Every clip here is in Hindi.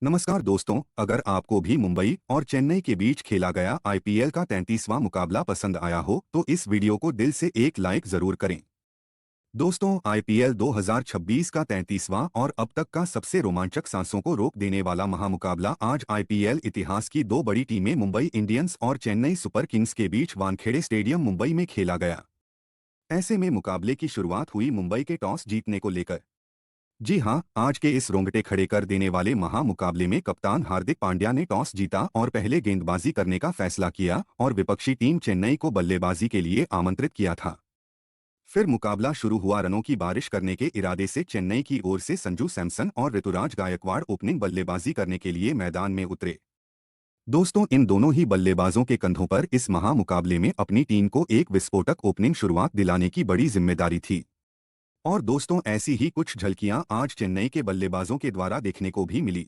नमस्कार दोस्तों, अगर आपको भी मुंबई और चेन्नई के बीच खेला गया आईपीएल का 33वां मुकाबला पसंद आया हो तो इस वीडियो को दिल से एक लाइक जरूर करें। दोस्तों, आईपीएल 2026 का 33वां और अब तक का सबसे रोमांचक, सांसों को रोक देने वाला महामुकाबला आज आईपीएल इतिहास की दो बड़ी टीमें मुंबई इंडियंस और चेन्नई सुपर किंग्स के बीच वानखेड़े स्टेडियम मुंबई में खेला गया। ऐसे में मुकाबले की शुरुआत हुई मुंबई के टॉस जीतने को लेकर। जी हां, आज के इस रोंगटे खड़े कर देने वाले महामुकाबले में कप्तान हार्दिक पांड्या ने टॉस जीता और पहले गेंदबाजी करने का फैसला किया और विपक्षी टीम चेन्नई को बल्लेबाजी के लिए आमंत्रित किया था। फिर मुकाबला शुरू हुआ। रनों की बारिश करने के इरादे से चेन्नई की ओर से संजू सैमसन और ऋतुराज गायकवाड़ ओपनिंग बल्लेबाजी करने के लिए मैदान में उतरे। दोस्तों, इन दोनों ही बल्लेबाजों के कंधों पर इस महामुकाबले में अपनी टीम को एक विस्फोटक ओपनिंग शुरुआत दिलाने की बड़ी जिम्मेदारी थी। और दोस्तों, ऐसी ही कुछ झलकियां आज चेन्नई के बल्लेबाजों के द्वारा देखने को भी मिली।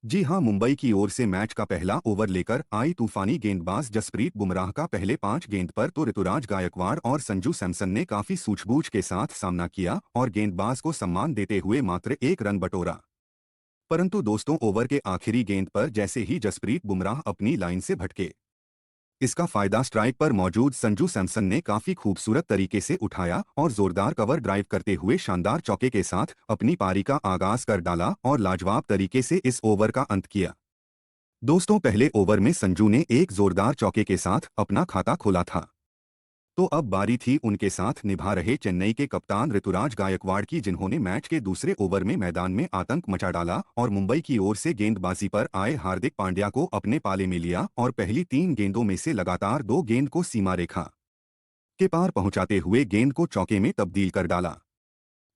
जी हां, मुंबई की ओर से मैच का पहला ओवर लेकर आई तूफानी गेंदबाज जसप्रीत बुमराह का पहले 5 गेंद पर तो ऋतुराज गायकवाड़ और संजू सैमसन ने काफी सूझबूझ के साथ सामना किया और गेंदबाज को सम्मान देते हुए मात्र 1 रन बटोरा। परंतु दोस्तों, ओवर के आखिरी गेंद पर जैसे ही जसप्रीत बुमराह अपनी लाइन से भटके, इसका फायदा स्ट्राइक पर मौजूद संजू सैमसन ने काफी खूबसूरत तरीके से उठाया और जोरदार कवर ड्राइव करते हुए शानदार चौके के साथ अपनी पारी का आगाज कर डाला और लाजवाब तरीके से इस ओवर का अंत किया। दोस्तों, पहले ओवर में संजू ने एक जोरदार चौके के साथ अपना खाता खोला था। तो अब बारी थी उनके साथ निभा रहे चेन्नई के कप्तान ऋतुराज गायकवाड़ की, जिन्होंने मैच के दूसरे ओवर में मैदान में आतंक मचा डाला और मुंबई की ओर से गेंदबाजी पर आए हार्दिक पांड्या को अपने पाले में लिया और पहली 3 गेंदों में से लगातार 2 गेंद को सीमा रेखा के पार पहुंचाते हुए गेंद को चौके में तब्दील कर डाला।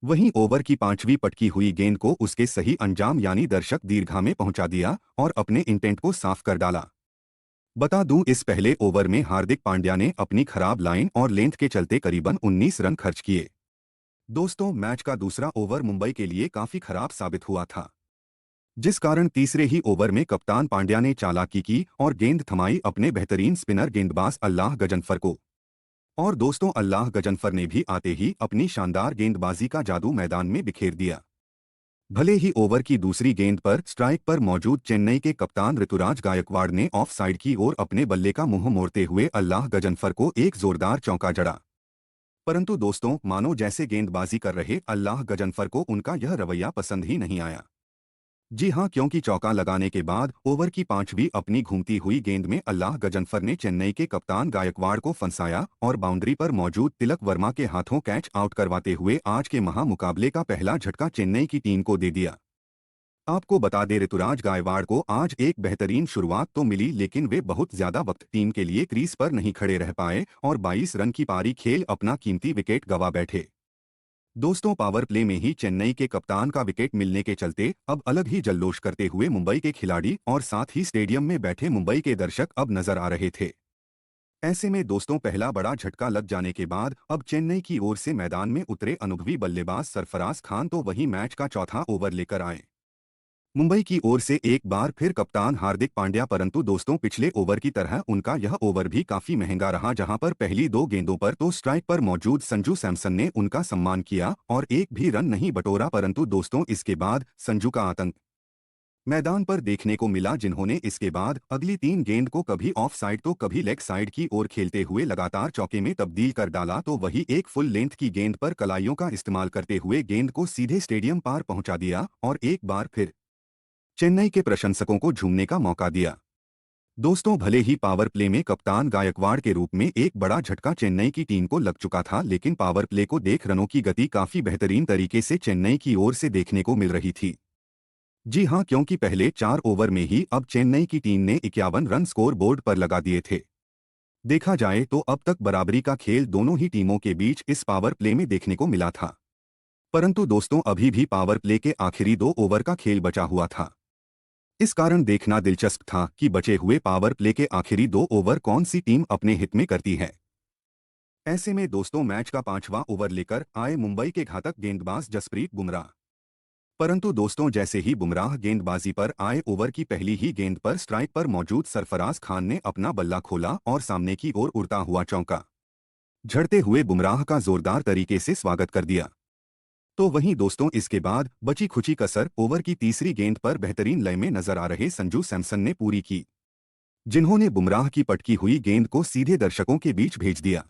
वहीं ओवर की 5वीं पटकी हुई गेंद को उसके सही अंजाम यानी दर्शक दीर्घा में पहुंचा दिया और अपने इंटेंट को साफ कर डाला। बता दूं, इस पहले ओवर में हार्दिक पांड्या ने अपनी खराब लाइन और लेंथ के चलते करीबन 19 रन खर्च किए। दोस्तों, मैच का दूसरा ओवर मुंबई के लिए काफी खराब साबित हुआ था, जिस कारण तीसरे ही ओवर में कप्तान पांड्या ने चालाकी की और गेंद थमाई अपने बेहतरीन स्पिनर गेंदबाज अल्लाह गजनफर को। और दोस्तों, अल्लाह गजनफर ने भी आते ही अपनी शानदार गेंदबाजी का जादू मैदान में बिखेर दिया। भले ही ओवर की दूसरी गेंद पर स्ट्राइक पर मौजूद चेन्नई के कप्तान ऋतुराज गायकवाड़ ने ऑफ साइड की ओर अपने बल्ले का मुंह मोड़ते हुए अल्लाह गजनफर को एक जोरदार चौका जड़ा, परंतु दोस्तों, मानो जैसे गेंदबाजी कर रहे अल्लाह गजनफर को उनका यह रवैया पसंद ही नहीं आया। जी हां, क्योंकि चौका लगाने के बाद ओवर की 5वीं अपनी घूमती हुई गेंद में अल्लाह गजनफर ने चेन्नई के कप्तान गायकवाड़ को फंसाया और बाउंड्री पर मौजूद तिलक वर्मा के हाथों कैच आउट करवाते हुए आज के महामुकाबले का पहला झटका चेन्नई की टीम को दे दिया। आपको बता दें, ऋतुराज गायकवाड़ को आज एक बेहतरीन शुरुआत तो मिली, लेकिन वे बहुत ज्यादा वक्त टीम के लिए क्रीज पर नहीं खड़े रह पाए और 22 रन की पारी खेल अपना कीमती विकेट गंवा बैठे। दोस्तों, पावर प्ले में ही चेन्नई के कप्तान का विकेट मिलने के चलते अब अलग ही जल्लोष करते हुए मुंबई के खिलाड़ी और साथ ही स्टेडियम में बैठे मुंबई के दर्शक अब नजर आ रहे थे। ऐसे में दोस्तों, पहला बड़ा झटका लग जाने के बाद अब चेन्नई की ओर से मैदान में उतरे अनुभवी बल्लेबाज सरफराज खान तो वही मैच का चौथा ओवर लेकर आए। मुंबई की ओर से एक बार फिर कप्तान हार्दिक पांड्या, परंतु दोस्तों, पिछले ओवर की तरह उनका यह ओवर भी काफी महंगा रहा, जहां पर पहली 2 गेंदों पर तो स्ट्राइक पर मौजूद संजू सैमसन ने उनका सम्मान किया और एक भी रन नहीं बटोरा, परंतु दोस्तों, इसके बाद संजू का आतंक मैदान पर देखने को मिला, जिन्होंने इसके बाद अगली 3 गेंद को कभी ऑफ साइड तो कभी लेग साइड की ओर खेलते हुए लगातार चौके में तब्दील कर डाला, तो वही एक फुल लेंथ की गेंद पर कलाइयों का इस्तेमाल करते हुए गेंद को सीधे स्टेडियम पार पहुंचा दिया और एक बार फिर चेन्नई के प्रशंसकों को झूमने का मौका दिया। दोस्तों, भले ही पावर प्ले में कप्तान गायकवाड़ के रूप में एक बड़ा झटका चेन्नई की टीम को लग चुका था, लेकिन पावर प्ले को देख रनों की गति काफी बेहतरीन तरीके से चेन्नई की ओर से देखने को मिल रही थी। जी हां, क्योंकि पहले 4 ओवर में ही अब चेन्नई की टीम ने 51 रन स्कोर बोर्ड पर लगा दिए थे। देखा जाए तो अब तक बराबरी का खेल दोनों ही टीमों के बीच इस पावर प्ले में देखने को मिला था, परंतु दोस्तों, अभी भी पावर प्ले के आखिरी 2 ओवर का खेल बचा हुआ था। इस कारण देखना दिलचस्प था कि बचे हुए पावर प्ले के आखिरी 2 ओवर कौन सी टीम अपने हित में करती है। ऐसे में दोस्तों, मैच का 5वां ओवर लेकर आए मुंबई के घातक गेंदबाज जसप्रीत बुमराह, परंतु दोस्तों, जैसे ही बुमराह गेंदबाजी पर आए, ओवर की पहली ही गेंद पर स्ट्राइक पर मौजूद सरफराज खान ने अपना बल्ला खोला और सामने की ओर उड़ता हुआ चौका झड़ते हुए बुमराह का जोरदार तरीके से स्वागत कर दिया। तो वहीं दोस्तों इसके बाद बची खुची कसर ओवर की तीसरी गेंद पर बेहतरीन लय में नजर आ रहे संजू सैमसन ने पूरी की, जिन्होंने बुमराह की पटकी हुई गेंद को सीधे दर्शकों के बीच भेज दिया।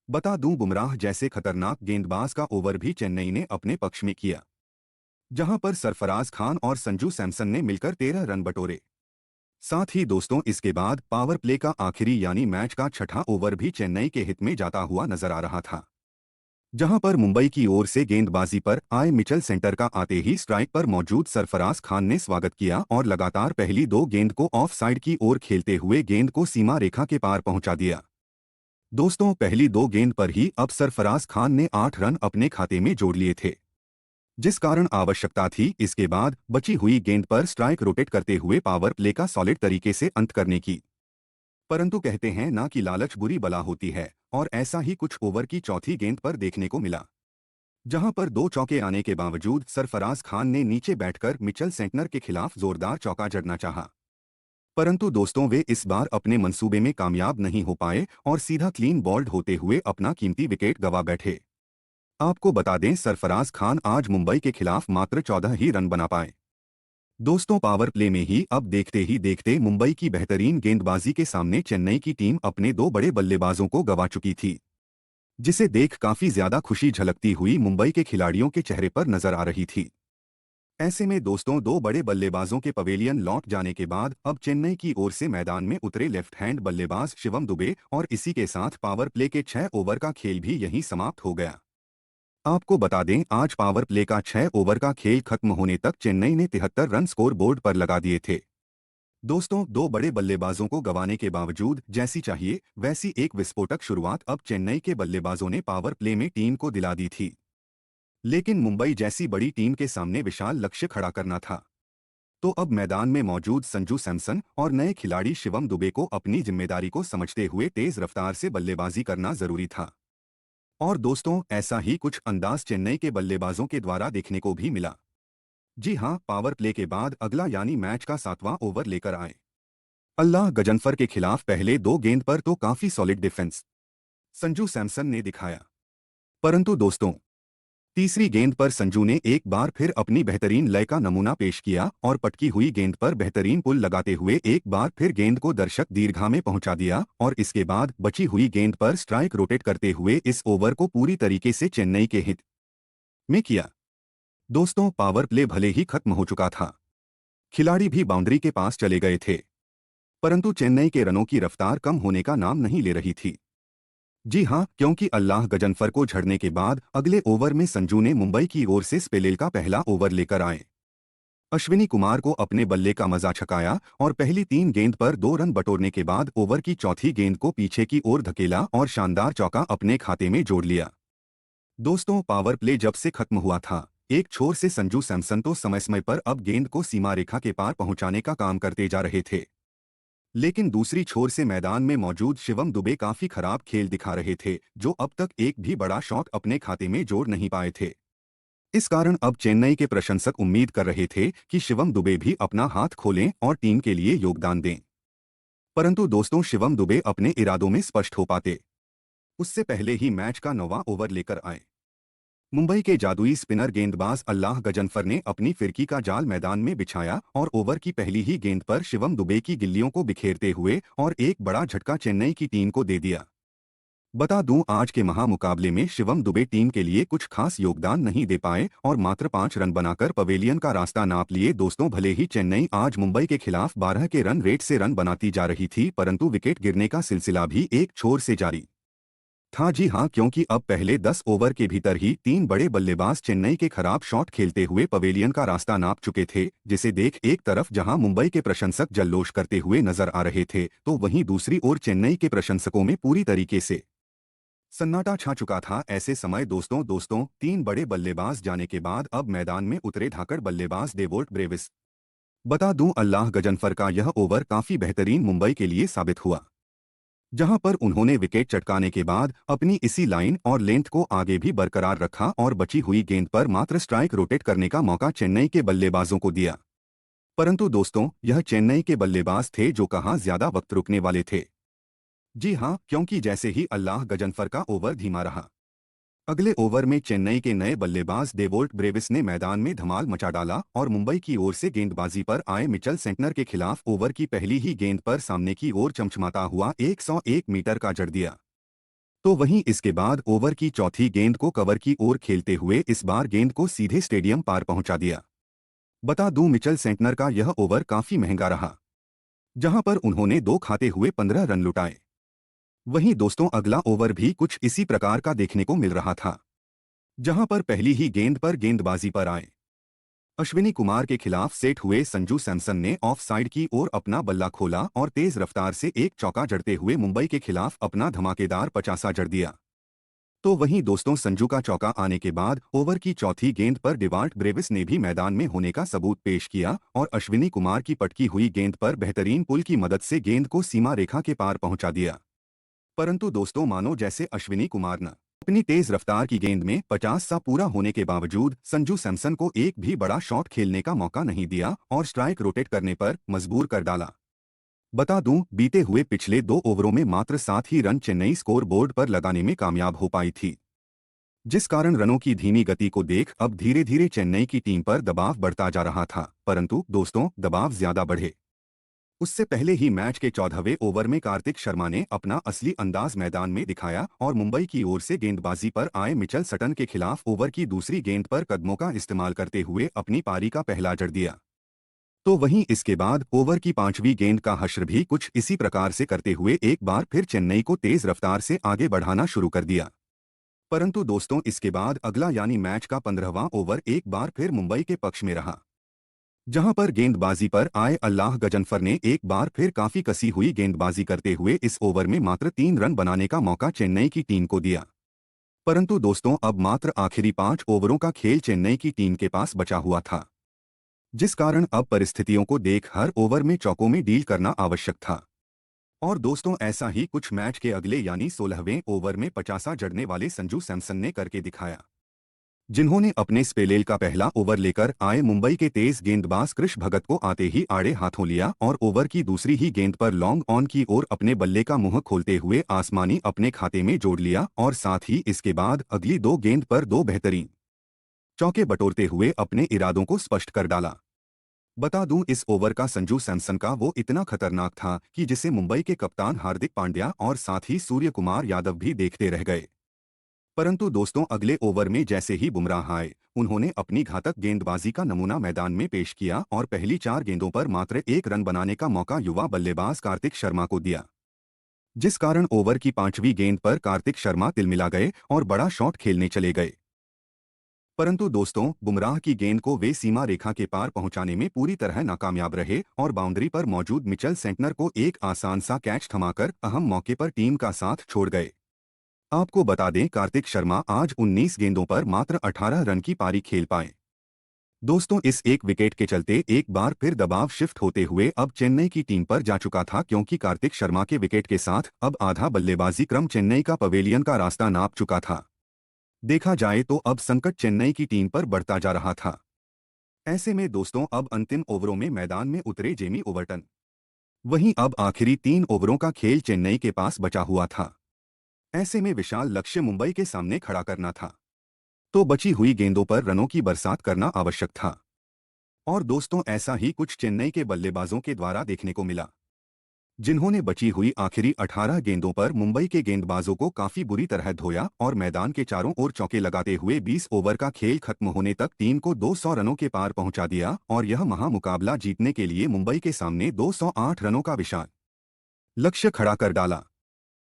बता दूं बुमराह जैसे खतरनाक गेंदबाज का ओवर भी चेन्नई ने अपने पक्ष में किया, जहां पर सरफराज खान और संजू सैमसन ने मिलकर 13 रन बटोरे। साथ ही दोस्तों इसके बाद पावर प्ले का आखिरी यानी मैच का छठा ओवर भी चेन्नई के हित में जाता हुआ नजर आ रहा था, जहां पर मुंबई की ओर से गेंदबाजी पर आए मिचेल सेंटर का आते ही स्ट्राइक पर मौजूद सरफराज खान ने स्वागत किया और लगातार पहली दो गेंद को ऑफ साइड की ओर खेलते हुए गेंद को सीमा रेखा के पार पहुंचा दिया। दोस्तों पहली दो गेंद पर ही अब सरफराज खान ने 8 रन अपने खाते में जोड़ लिए थे, जिस कारण आवश्यकता थी इसके बाद बची हुई गेंद पर स्ट्राइक रोटेट करते हुए पावर प्ले का सॉलिड तरीके से अंत करने की। परंतु कहते हैं ना कि लालच बुरी बला होती है, और ऐसा ही कुछ ओवर की चौथी गेंद पर देखने को मिला, जहां पर दो चौके आने के बावजूद सरफराज खान ने नीचे बैठकर मिचेल सेंटनर के खिलाफ जोरदार चौका जड़ना चाहा। परंतु दोस्तों वे इस बार अपने मंसूबे में कामयाब नहीं हो पाए और सीधा क्लीन बॉल्ड होते हुए अपना कीमती विकेट गंवा बैठे। आपको बता दें सरफराज खान आज मुंबई के खिलाफ मात्र 14 ही रन बना पाए। दोस्तों पावर प्ले में ही देखते मुंबई की बेहतरीन गेंदबाजी के सामने चेन्नई की टीम अपने दो बड़े बल्लेबाजों को गंवा चुकी थी, जिसे देख काफी ज्यादा खुशी झलकती हुई मुंबई के खिलाड़ियों के चेहरे पर नजर आ रही थी। ऐसे में दोस्तों दो बड़े बल्लेबाजों के पवेलियन लौट जाने के बाद अब चेन्नई की ओर से मैदान में उतरे लेफ्ट हैंड बल्लेबाज शिवम दुबे और इसी के साथ पावर प्ले के 6 ओवर का खेल भी यहीं समाप्त हो गया। आपको बता दें आज पावर प्ले का 6 ओवर का खेल खत्म होने तक चेन्नई ने 73 रन स्कोर बोर्ड पर लगा दिए थे। दोस्तों दो बड़े बल्लेबाजों को गंवाने के बावजूद जैसी चाहिए वैसी एक विस्फोटक शुरुआत अब चेन्नई के बल्लेबाजों ने पावर प्ले में टीम को दिला दी थी, लेकिन मुंबई जैसी बड़ी टीम के सामने विशाल लक्ष्य खड़ा करना था। तो अब मैदान में मौजूद संजू सैमसन और नए खिलाड़ी शिवम दुबे को अपनी जिम्मेदारी को समझते हुए तेज रफ्तार से बल्लेबाजी करना जरूरी था। और दोस्तों ऐसा ही कुछ अंदाज चेन्नई के बल्लेबाजों के द्वारा देखने को भी मिला। जी हां, पावर प्ले के बाद अगला यानी मैच का 7वां ओवर लेकर आए अल्लाह गजनफर के खिलाफ पहले दो गेंद पर तो काफी सॉलिड डिफेंस संजू सैमसन ने दिखाया, परंतु दोस्तों तीसरी गेंद पर संजू ने एक बार फिर अपनी बेहतरीन लय का नमूना पेश किया और पटकी हुई गेंद पर बेहतरीन पुल लगाते हुए एक बार फिर गेंद को दर्शक दीर्घा में पहुंचा दिया और इसके बाद बची हुई गेंद पर स्ट्राइक रोटेट करते हुए इस ओवर को पूरी तरीके से चेन्नई के हित में किया। दोस्तों पावर प्ले भले ही खत्म हो चुका था, खिलाड़ी भी बाउंड्री के पास चले गए थे, परंतु चेन्नई के रनों की रफ्तार कम होने का नाम नहीं ले रही थी। जी हां, क्योंकि अल्लाह गजनफर को झड़ने के बाद अगले ओवर में संजू ने मुंबई की ओर से स्पेलिल का पहला ओवर लेकर आए अश्विनी कुमार को अपने बल्ले का मजा छकाया और पहली 3 गेंद पर 2 रन बटोरने के बाद ओवर की चौथी गेंद को पीछे की ओर धकेला और शानदार चौका अपने खाते में जोड़ लिया। दोस्तों पावर प्ले जब से खत्म हुआ था, एक छोर से संजू सैमसन तो समय समय पर अब गेंद को सीमा रेखा के पार पहुंचाने का काम करते जा रहे थे, लेकिन दूसरी छोर से मैदान में मौजूद शिवम दुबे काफी खराब खेल दिखा रहे थे, जो अब तक एक भी बड़ा शॉट अपने खाते में जोड़ नहीं पाए थे। इस कारण अब चेन्नई के प्रशंसक उम्मीद कर रहे थे कि शिवम दुबे भी अपना हाथ खोलें और टीम के लिए योगदान दें, परंतु दोस्तों शिवम दुबे अपने इरादों में स्पष्ट हो पाते उससे पहले ही मैच का 9वां ओवर लेकर आए मुंबई के जादुई स्पिनर गेंदबाज अल्लाह गजनफर ने अपनी फिरकी का जाल मैदान में बिछाया और ओवर की पहली ही गेंद पर शिवम दुबे की गिल्लियों को बिखेरते हुए और एक बड़ा झटका चेन्नई की टीम को दे दिया। बता दूं आज के महामुकाबले में शिवम दुबे टीम के लिए कुछ खास योगदान नहीं दे पाए और मात्र 5 रन बनाकर पवेलियन का रास्ता नाप लिए। दोस्तों भले ही चेन्नई आज मुंबई के खिलाफ 12 के रन रेट से रन बनाती जा रही थी, परंतु विकेट गिरने का सिलसिला भी एक छोर से जारी था। जी हां, क्योंकि अब पहले 10 ओवर के भीतर ही 3 बड़े बल्लेबाज चेन्नई के खराब शॉट खेलते हुए पवेलियन का रास्ता नाप चुके थे, जिसे देख एक तरफ जहां मुंबई के प्रशंसक जल्लोष करते हुए नजर आ रहे थे, तो वहीं दूसरी ओर चेन्नई के प्रशंसकों में पूरी तरीके से सन्नाटा छा चुका था। ऐसे समय दोस्तों 3 बड़े बल्लेबाज जाने के बाद अब मैदान में उतरे धाकड़ बल्लेबाज डेवोल्ट ब्रेविस। बता दूं अल्लाह गजनफर का यह ओवर काफी बेहतरीन मुंबई के लिए साबित हुआ, जहां पर उन्होंने विकेट चटकाने के बाद अपनी इसी लाइन और लेंथ को आगे भी बरकरार रखा और बची हुई गेंद पर मात्र स्ट्राइक रोटेट करने का मौका चेन्नई के बल्लेबाजों को दिया। परंतु दोस्तों यह चेन्नई के बल्लेबाज थे जो कहां ज्यादा वक्त रुकने वाले थे। जी हां, क्योंकि जैसे ही अल्लाह गजनफर का ओवर धीमा रहा, अगले ओवर में चेन्नई के नए बल्लेबाज डेवोल्ट ब्रेविस ने मैदान में धमाल मचा डाला और मुंबई की ओर से गेंदबाजी पर आए मिचेल सेंटनर के खिलाफ ओवर की पहली ही गेंद पर सामने की ओर चमचमाता हुआ 101 मीटर का जड़ दिया। तो वहीं इसके बाद ओवर की चौथी गेंद को कवर की ओर खेलते हुए इस बार गेंद को सीधे स्टेडियम पार पहुंचा दिया। बता दूं मिचेल सेंटनर का यह ओवर काफी महंगा रहा, जहां पर उन्होंने दो खाते हुए 15 रन लुटाए। वहीं दोस्तों अगला ओवर भी कुछ इसी प्रकार का देखने को मिल रहा था, जहां पर पहली ही गेंद पर गेंदबाजी पर आए अश्विनी कुमार के खिलाफ सेट हुए संजू सैमसन ने ऑफ साइड की ओर अपना बल्ला खोला और तेज रफ्तार से एक चौका जड़ते हुए मुंबई के खिलाफ अपना धमाकेदार 50 जड़ दिया। तो वहीं दोस्तों संजू का चौका आने के बाद ओवर की चौथी गेंद पर डेवाल्ट ब्रेविस ने भी मैदान में होने का सबूत पेश किया और अश्विनी कुमार की पटकी हुई गेंद पर बेहतरीन पुल की मदद से गेंद को सीमा रेखा के पार पहुंचा दिया। परंतु दोस्तों मानो जैसे अश्विनी कुमार न अपनी तेज रफ्तार की गेंद में 50 सा पूरा होने के बावजूद संजू सैमसन को एक भी बड़ा शॉट खेलने का मौका नहीं दिया और स्ट्राइक रोटेट करने पर मजबूर कर डाला। बता दूं बीते हुए पिछले 2 ओवरों में मात्र 7 ही रन चेन्नई स्कोर बोर्ड पर लगाने में कामयाब हो पाई थी, जिस कारण रनों की धीमी गति को देख अब धीरे धीरे चेन्नई की टीम पर दबाव बढ़ता जा रहा था। परंतु दोस्तों दबाव ज्यादा बढ़े उससे पहले ही मैच के 14वें ओवर में कार्तिक शर्मा ने अपना असली अंदाज मैदान में दिखाया और मुंबई की ओर से गेंदबाजी पर आए मिचेल सटन के खिलाफ ओवर की दूसरी गेंद पर कदमों का इस्तेमाल करते हुए अपनी पारी का पहला जड़ दिया। तो वहीं इसके बाद ओवर की 5वीं गेंद का हश्र भी कुछ इसी प्रकार से करते हुए एक बार फिर चेन्नई को तेज रफ्तार से आगे बढ़ाना शुरू कर दिया। परंतु दोस्तों इसके बाद अगला यानी मैच का 15वां ओवर एक बार फिर मुंबई के पक्ष में रहा, जहां पर गेंदबाजी पर आए अल्लाह गजनफर ने एक बार फिर काफी कसी हुई गेंदबाजी करते हुए इस ओवर में मात्र 3 रन बनाने का मौका चेन्नई की टीम को दिया। परंतु दोस्तों अब मात्र आखिरी 5 ओवरों का खेल चेन्नई की टीम के पास बचा हुआ था, जिस कारण अब परिस्थितियों को देख हर ओवर में चौकों में डील करना आवश्यक था। और दोस्तों ऐसा ही कुछ मैच के अगले यानी 16वें ओवर में 50 जड़ने वाले संजू सैमसन ने करके दिखाया, जिन्होंने अपने स्पेल का पहला ओवर लेकर आए मुंबई के तेज गेंदबाज कृष भगत को आते ही आड़े हाथों लिया और ओवर की दूसरी ही गेंद पर लॉन्ग ऑन की ओर अपने बल्ले का मुंह खोलते हुए आसमानी अपने खाते में जोड़ लिया और साथ ही इसके बाद अगली 2 गेंद पर 2 बेहतरीन चौके बटोरते हुए अपने इरादों को स्पष्ट कर डाला। बता दूं इस ओवर का संजू सैमसन का वो इतना खतरनाक था कि जिसे मुंबई के कप्तान हार्दिक पांड्या और साथ ही सूर्य कुमार यादव भी देखते रह गए। परंतु दोस्तों अगले ओवर में जैसे ही बुमराह आए उन्होंने अपनी घातक गेंदबाजी का नमूना मैदान में पेश किया और पहली 4 गेंदों पर मात्र 1 रन बनाने का मौका युवा बल्लेबाज कार्तिक शर्मा को दिया, जिस कारण ओवर की 5वीं गेंद पर कार्तिक शर्मा तिलमिला गए और बड़ा शॉट खेलने चले गए। परंतु दोस्तों बुमराह की गेंद को वे सीमा रेखा के पार पहुंचाने में पूरी तरह नाकामयाब रहे और बाउंड्री पर मौजूद मिचेल सेंटनर को एक आसान सा कैच थमाकर अहम मौके पर टीम का साथ छोड़ गए। आपको बता दें कार्तिक शर्मा आज 19 गेंदों पर मात्र 18 रन की पारी खेल पाए। दोस्तों इस एक विकेट के चलते एक बार फिर दबाव शिफ्ट होते हुए अब चेन्नई की टीम पर जा चुका था, क्योंकि कार्तिक शर्मा के विकेट के साथ अब आधा बल्लेबाजी क्रम चेन्नई का पवेलियन का रास्ता नाप चुका था। देखा जाए तो अब संकट चेन्नई की टीम पर बढ़ता जा रहा था। ऐसे में दोस्तों अब अंतिम ओवरों में मैदान में उतरे जेमी ओवर्टन। वहीं अब आखिरी 3 ओवरों का खेल चेन्नई के पास बचा हुआ था। ऐसे में विशाल लक्ष्य मुंबई के सामने खड़ा करना था, तो बची हुई गेंदों पर रनों की बरसात करना आवश्यक था। और दोस्तों ऐसा ही कुछ चेन्नई के बल्लेबाजों के द्वारा देखने को मिला, जिन्होंने बची हुई आखिरी 18 गेंदों पर मुंबई के गेंदबाजों को काफी बुरी तरह धोया और मैदान के चारों ओर चौके लगाते हुए 20 ओवर का खेल खत्म होने तक टीम को 200 रनों के पार पहुंचा दिया और यह महामुकाबला जीतने के लिए मुंबई के सामने 208 रनों का विशाल लक्ष्य खड़ा कर डाला।